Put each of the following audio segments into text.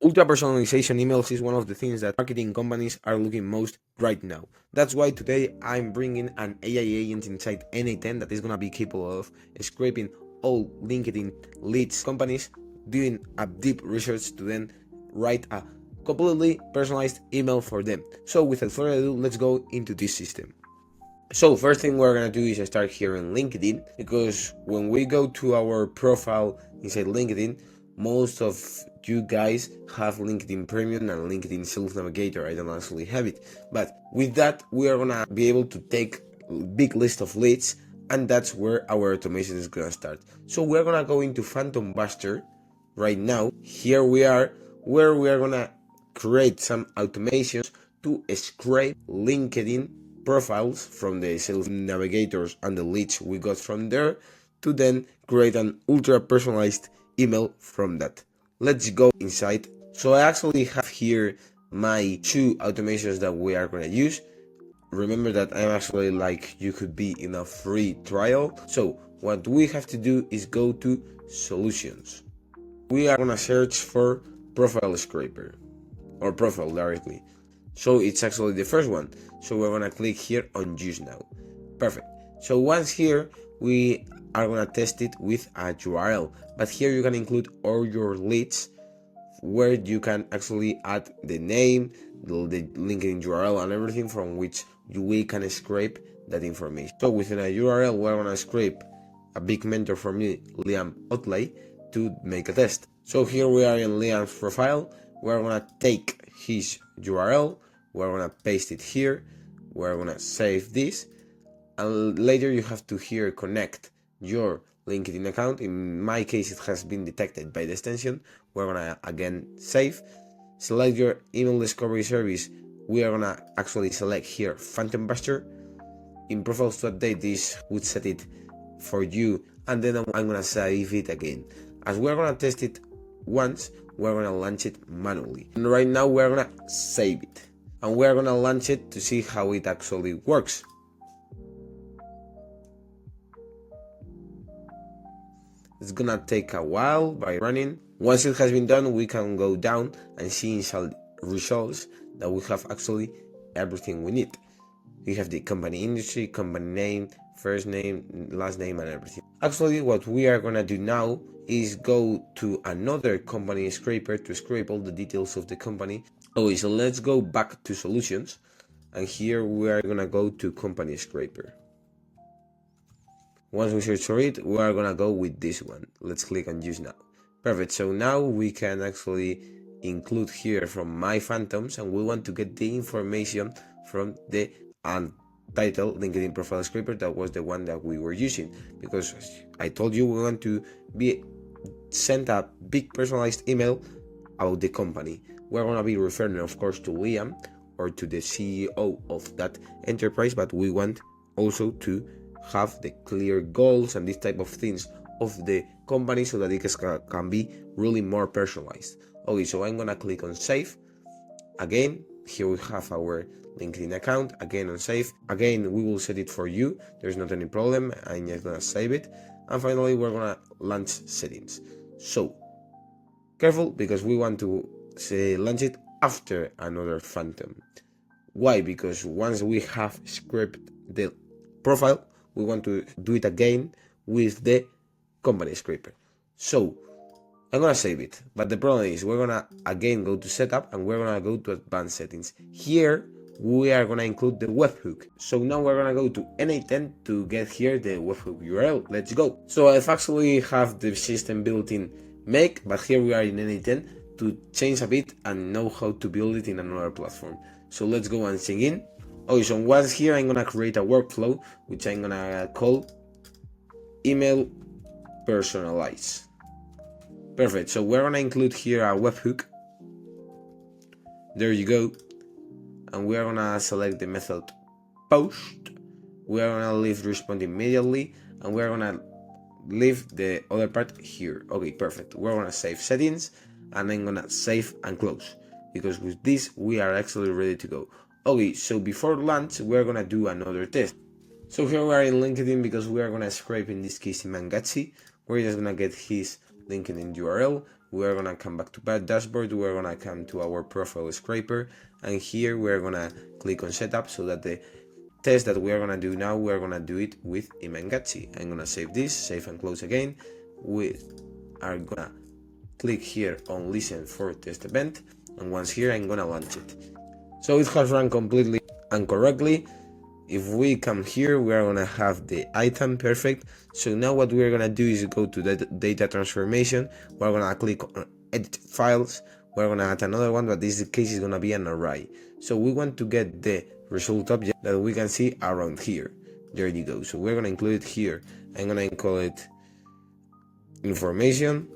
Ultra personalization emails is one of the things that marketing companies are looking most right now. That's why today I'm bringing an AI agent inside n8n that is gonna be capable of scraping all LinkedIn leads companies, doing a deep research to then write a completely personalized email for them. So without further ado, let's go into this system. So first thing we're gonna do is start here in LinkedIn, because when we go to our profile inside LinkedIn, most of you guys have LinkedIn Premium and LinkedIn Sales Navigator. I don't actually have it, but with that we are gonna be able to take a big list of leads, and that's where our automation is gonna start. So we're gonna go into PhantomBuster right now. Here we are, where we are gonna create some automations to scrape LinkedIn profiles from the sales navigators and the leads we got from there, to then create an ultra personalized email from that. Let's go inside. So I actually have here my 2 automations that we are going to use. Remember that I'm actually like you could be in a free trial. So what we have to do is go to solutions. We are going to search for profile scraper or profile directly. So it's actually the first one. So we're gonna click here on use now. Perfect. So once here, we are gonna test it with a URL, but here you can include all your leads, where you can actually add the name, the LinkedIn URL, and everything from which we can scrape that information. So within a URL, we're gonna scrape a big mentor for me, Liam Otley, to make a test. So here we are in Liam's profile. We're gonna take his URL, we're gonna paste it here, we're gonna save this, and later you have to here connect your LinkedIn account. In my case, it has been detected by the extension. We're gonna again save, select your email discovery service. We are gonna actually select here PhantomBuster. In profiles to update, this would set it for you, and then I'm gonna save it again. As we're gonna test it once, we're gonna launch it manually. And right now we're gonna save it, and we're gonna launch it to see how it actually works. It's gonna take a while by running. Once it has been done, we can go down and see inside results that we have actually everything we need. We have the company industry, company name, first name, last name, and everything. Actually, what we are gonna do now is go to another company scraper to scrape all the details of the company. Okay, so let's go back to solutions, and here we are gonna go to company scraper. Once we search for it, we are gonna go with this one. Let's click on use now. Perfect. So now we can actually include here from my phantoms, and we want to get the information from the title LinkedIn profile scraper. That was the one that we were using, because I told you we want to be sent a big personalized email about the company. We're gonna be referring, of course, to Liam or to the CEO of that enterprise, but we want also to have the clear goals and these type of things of the company, so that it can be really more personalized. Okay, so I'm gonna click on save. Again, here we have our LinkedIn account. Again on save. Again, we will set it for you. There's not any problem. I'm just gonna save it. And finally, we're gonna launch settings. So careful, because we want to launch it after another phantom. Why? Because once we have scraped the profile, we want to do it again with the company scraper. So I'm gonna save it, but the problem is we're gonna again go to setup, and we're gonna go to advanced settings. Here we are gonna include the webhook. So now we're gonna go to n8n to get here the webhook URL. Let's go. So I've actually have the system built in Make, but here we are in n8n to change a bit and know how to build it in another platform. So let's go and sign in. Okay, so once here I'm gonna create a workflow, which I'm gonna call email personalize. Perfect. So we're gonna include here a webhook. There you go. And we're gonna select the method post. We're gonna leave respond immediately, and we're gonna leave the other part here. Okay, perfect. We're gonna save settings, and I'm gonna save and close, because with this we are actually ready to go. Okay, so before launch we're gonna do another test. So here we are in LinkedIn, because we are gonna scrape in this case in Mangatsi. We're just gonna get his LinkedIn URL. we're gonna come back to that dashboard, we're gonna come to our profile scraper, and here we're gonna click on setup, so that the test that we are gonna do now, we're gonna do it with Imangachi. I'm gonna save this, save and close again. We are gonna click here on listen for test event, and once here I'm gonna launch it. So it has run completely and correctly. If we come here, we are gonna have the item perfect. So now what we're gonna do is go to the data transformation. We're gonna click on edit files. We're gonna add another one, but this case is gonna be an array. So we want to get the result object that we can see around here. There you go. So we're gonna include it here. I'm gonna call it information.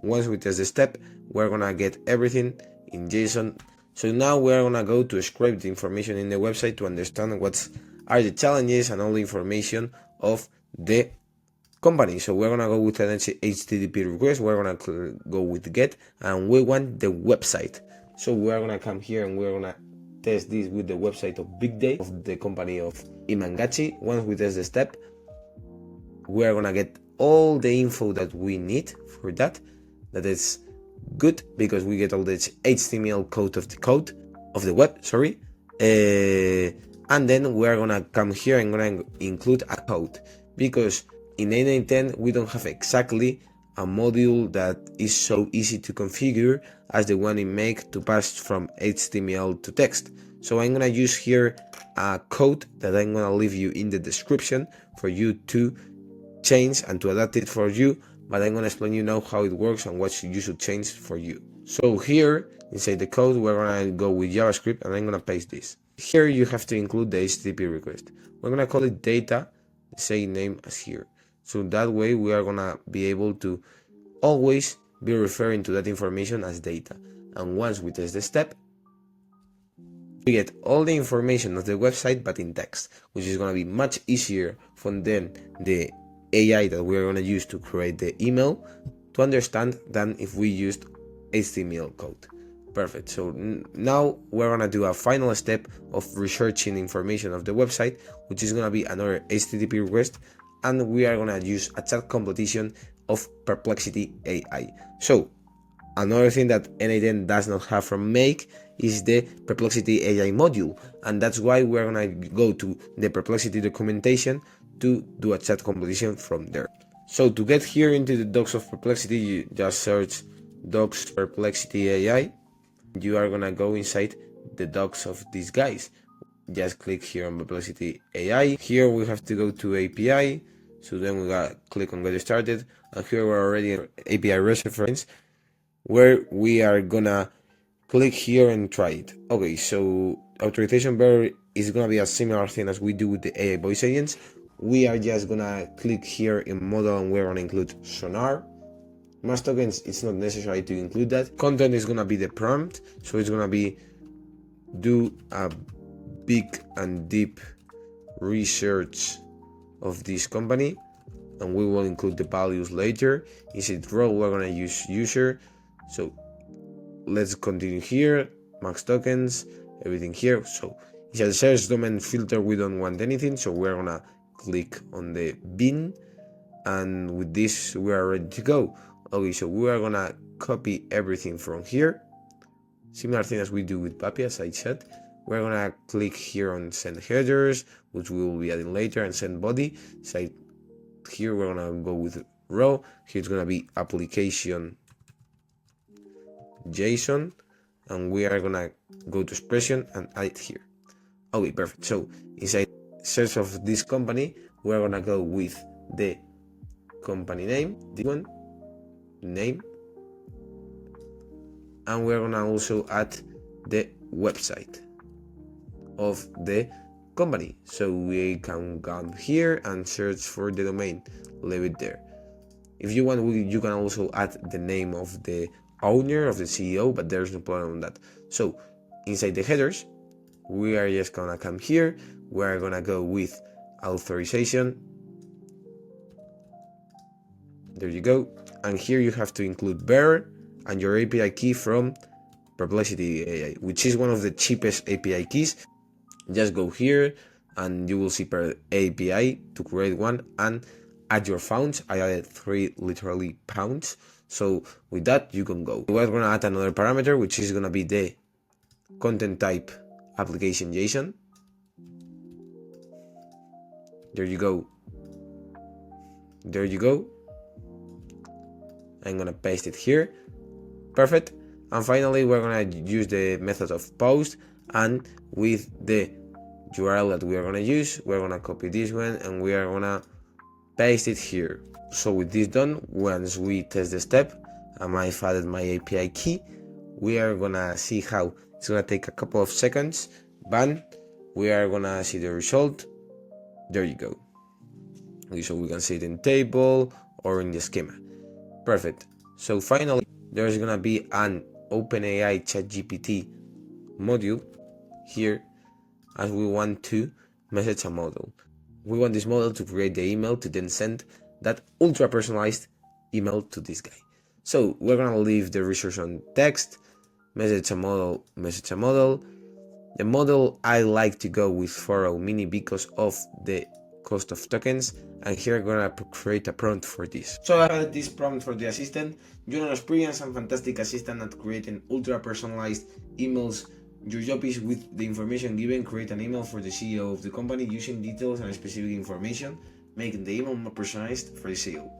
Once we test the step, we're gonna get everything in JSON. So now we're gonna go to scrape the information in the website to understand what are the challenges and all the information of the company. So we're gonna go with an HTTP request, we're gonna go with get, and we want the website. So we're gonna come here and we're gonna test this with the website of Big Day of the company of Imangachi. Once we test the step, we're gonna get all the info that we need for that. That is good because we get all the HTML code of the web, and then we're gonna come here and gonna include a code, because in n8n we don't have exactly a module that is so easy to configure as the one in Make to pass from HTML to text. So I'm gonna use here a code that I'm gonna leave you in the description for you to change and to adapt it for you, but I'm gonna explain you now how it works and what you should change for you. So here inside the code, we're gonna go with JavaScript, and I'm gonna paste this. Here you have to include the HTTP request. We're gonna call it data, the same name as here. So that way we are gonna be able to always be referring to that information as data. And once we test the step, we get all the information of the website but in text, which is gonna be much easier for then the AI that we're gonna use to create the email to understand than if we used HTML code. Perfect. So now we're gonna do a final step of researching information of the website, which is gonna be another HTTP request, and we are gonna use a chat competition of Perplexity AI. So another thing that n8n does not have from Make is the Perplexity AI module, and that's why we're gonna go to the Perplexity documentation to do a chat competition from there. So to get here into the docs of Perplexity, you just search docs Perplexity AI. You are gonna go inside the docs of these guys. Just click here on Perplexity AI. Here we have to go to API. So then we gotta click on get started, and here we're already in API reference, where we are gonna click here and try it. Okay, so authorization bearer is gonna be a similar thing as we do with the AI voice agents. We are just gonna click here in model, and we're gonna include sonar. Mass tokens, it's not necessary to include that. Content is gonna be the prompt, so it's gonna be do a big and deep research of this company, and we will include the values later. Inside role, we're gonna use user. So let's continue here. Max tokens, everything here. So inside the search domain filter, we don't want anything, so we're gonna click on the bin, and with this we are ready to go. Okay, so we are gonna copy everything from here, similar thing as we do with Papi, as I said. We're gonna click here on send headers, which we will be adding later, and send body. So here we're gonna go with row. Here it's gonna be application JSON, and we are gonna go to expression and add it here. Okay, perfect. So inside search of this company, we're gonna go with the company name, this one, name, and we're gonna also add the website of the company. So we can come here and search for the domain, leave it there. If you want, you can also add the name of the owner, of the CEO, but there's no problem on that. So inside the headers, we are just gonna come here, we're gonna go with authorization. There you go. And here you have to include bearer and your API key from Perplexity AI, which is one of the cheapest API keys. Just go here and you will see per API to create one and add your founds. I added 3 literally pounds. So with that, you can go. We're gonna add another parameter, which is gonna be the content type application JSON. There you go. There you go. I'm gonna paste it here. Perfect. And finally, we're gonna use the method of post, and with the URL that we are gonna use, we're gonna copy this one and we are gonna paste it here. So with this done, once we test the step and I've added my API key, we are gonna see how it's gonna take a couple of seconds, but we are gonna see the result. There you go. Okay, so we can see it in table or in the schema. Perfect. So finally, there's gonna be an OpenAI ChatGPT module here, as we want to message a model. We want this model to create the email to then send that ultra personalized email to this guy. So we're gonna leave the resource on text, message a model, message a model. The model I like to go with 4.0 mini because of the cost of tokens, and here I'm gonna create a prompt for this. So I added this prompt for the assistant. You're an experienced and fantastic assistant at creating ultra personalized emails. Your job is, with the information given, create an email for the CEO of the company using details and specific information, making the email more personalized for the CEO.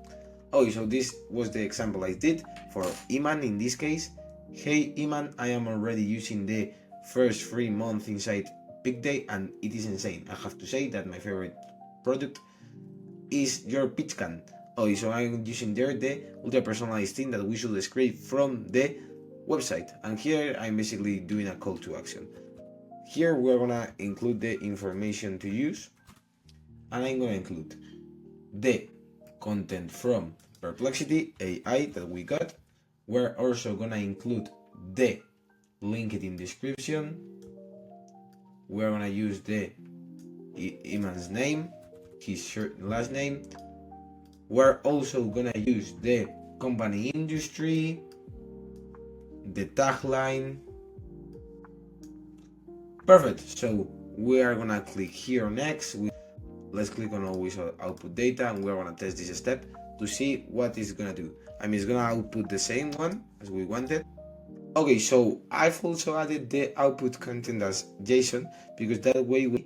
Okay, so this was the example I did for Iman in this case. Hey Iman, I am already using the first free month inside Big Day and it is insane. I have to say that my favorite product is your pitch can. Okay, so I'm using there the ultra personalized thing that we should scrape from the website, and here I'm basically doing a call to action. Here we're gonna include the information to use, and I'm gonna include the content from Perplexity AI that we got. We're also gonna include the LinkedIn description. We're gonna use the Iman's name, his last name. We're also gonna use the company industry, the tagline. Perfect. So we are gonna click here on next. Let's click on always output data, and we're gonna test this step to see what it's gonna do. I mean, it's gonna output the same one as we wanted. Okay, so I've also added the output content as JSON because that way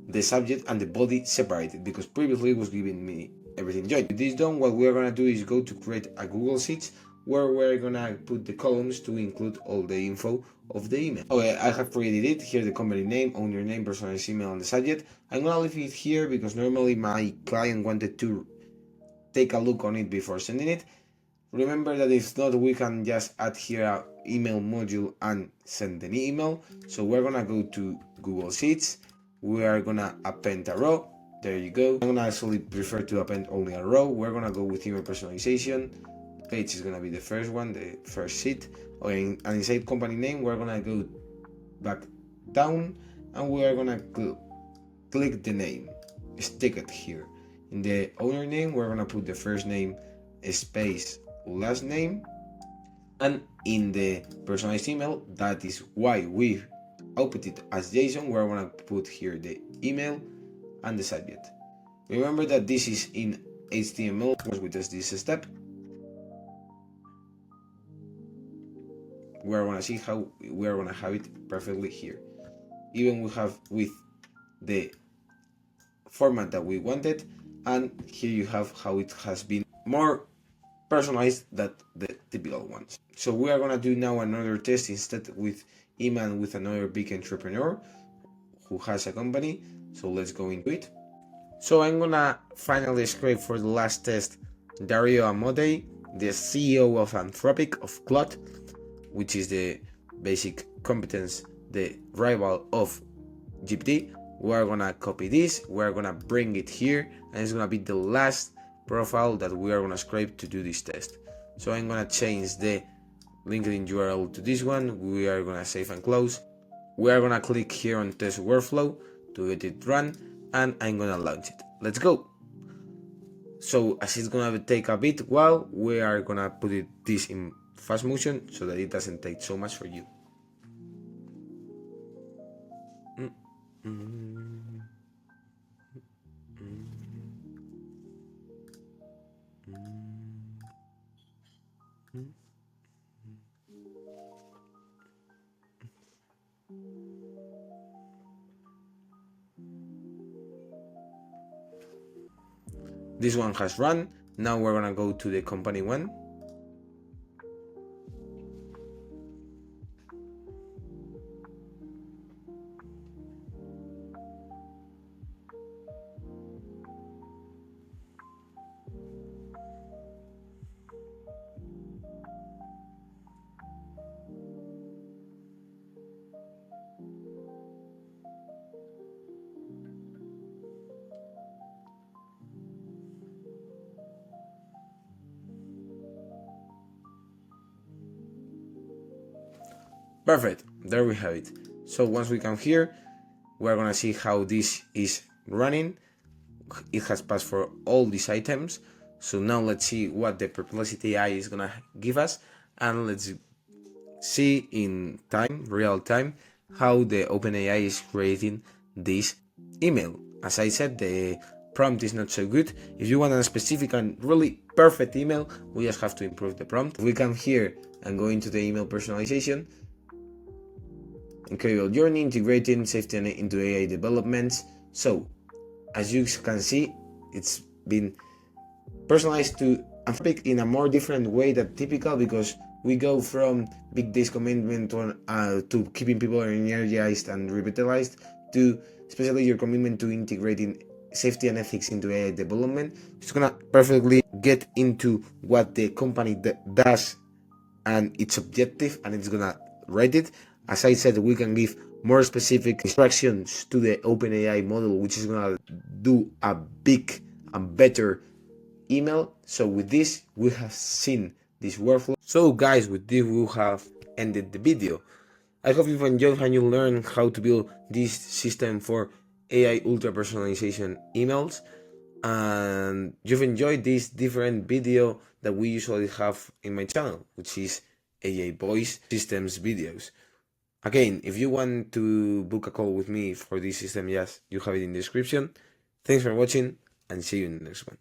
the subject and the body separated, because previously it was giving me everything joined. With this done, what we're gonna do is go to create a Google Sheets where we're gonna put the columns to include all the info of the email. Okay, I have created it. Here the company name, owner name, personalized email, and the subject. I'm gonna leave it here because normally my client wanted to take a look on it before sending it. Remember that if not, we can just add here an email module and send an email. So we're gonna go to Google Sheets. We are gonna append a row. There you go. I'm gonna actually prefer to append only a row. We're gonna go with email personalization. Page is gonna be the first one, the first sheet. Okay, and inside company name, we're gonna go back down and we are gonna click the name, stick it here. In the owner name, we're gonna put the first name space last name, and in the personalized email, that is why we output it as JSON, we're gonna put here the email and the subject. Remember that this is in HTML because we test this step. We're gonna see how we're gonna have it perfectly here. Even we have with the format that we wanted, and here you have how it has been more personalized than the typical ones. So we are gonna do now another test instead with Iman, with another big entrepreneur who has a company. So let's go into it. So I'm gonna finally scrape for the last test Dario Amodei, the CEO of Anthropic, of Claude, which is the basic competence, the rival of GPT. We're gonna copy this, we're gonna bring it here, and it's gonna be the last profile that we are gonna scrape to do this test. So I'm gonna change the LinkedIn URL to this one. We are gonna save and close. We are gonna click here on test workflow to get it run, and I'm gonna launch it. Let's go. So as it's gonna take a bit while, we are gonna put this in fast motion so that it doesn't take so much for you. This one has run. Now we're gonna go to the company one. Perfect, there we have it. So once we come here, we're gonna see how this is running. It has passed for all these items. So now let's see what the Perplexity AI is gonna give us, and let's see in time, real time, how the OpenAI is creating this email. As I said, the prompt is not so good. If you want a specific and really perfect email, we just have to improve the prompt. We come here and go into the email personalization. Incredible journey integrating safety into AI developments. So, as you can see, it's been personalized to Anthropic in a more different way than typical, because we go from big days commitment to keeping people energized and revitalized, to especially your commitment to integrating safety and ethics into AI development. It's gonna perfectly get into what the company does and its objective, and it's gonna write it. As I said, we can give more specific instructions to the OpenAI model, which is gonna do a big and better email. So with this, we have seen this workflow. So guys, with this we have ended the video. I hope you've enjoyed and you learned how to build this system for AI ultra personalization emails, and you've enjoyed this different video that we usually have in my channel, which is AI voice systems videos. Again, if you want to book a call with me for this system, yes, you have it in the description. Thanks for watching, and see you in the next one.